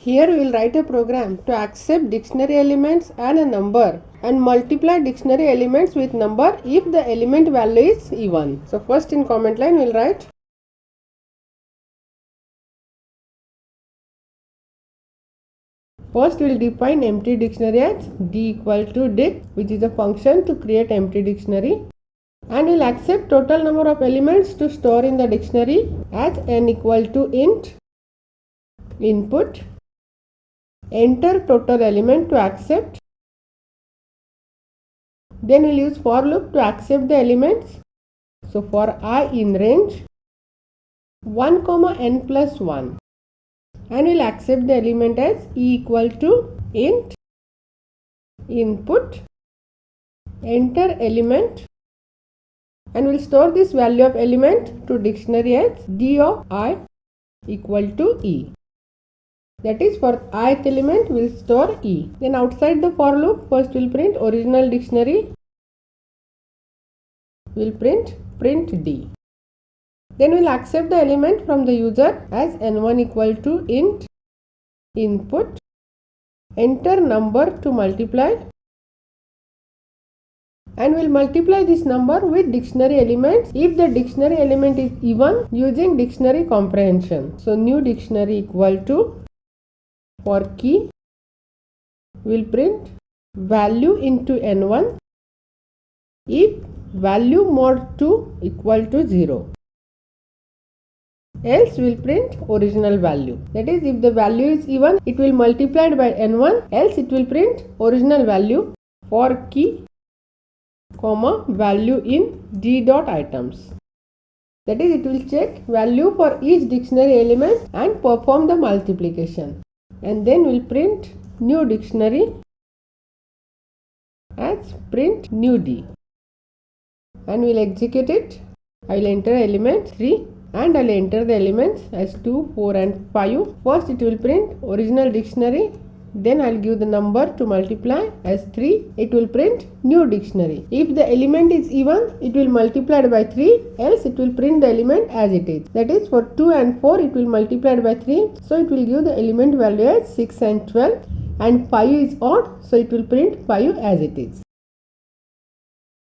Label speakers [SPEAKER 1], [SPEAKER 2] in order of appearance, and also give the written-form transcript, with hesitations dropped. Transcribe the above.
[SPEAKER 1] Here we will write a program to accept dictionary elements and a number and multiply dictionary elements with number if the element value is even. So first in comment line we will write first we will define empty dictionary as d equal to dict, which is a function to create empty dictionary, and we will accept total number of elements to store in the dictionary as n equal to int input. Enter total element to accept. Then we will use for loop to accept the elements. So for I in range 1 comma n plus 1, and we will accept the element as e equal to int input. Enter element, and we will store this value of element to dictionary as d of I equal to e. That is, for ith element we will store e. Then outside the for loop, first we will print original dictionary, we will print d. Then we will accept the element from the user as n1 equal to int input. Enter number to multiply, and we will multiply this number with dictionary elements if the dictionary element is even using dictionary comprehension. So new dictionary equal to, for key we will print value into n1 if value mod 2 equal to 0. Else we will print original value. That is, if the value is even, it will multiplied by n1, else it will print original value for key comma value in d dot items. That is, it will check value for each dictionary element and perform the multiplication, and then we will print new dictionary as print new d, and we will execute it. I will enter element 3 and I will enter the elements as 2, 4 and 5. First it will print original dictionary, then I will give the number to multiply as 3. It will print new dictionary. If the element is even, it will multiply by 3, else it will print the element as it is. That is, for 2 and 4 it will multiply by 3, so it will give the element value as 6 and 12, and 5 is odd, so it will print 5 as it is.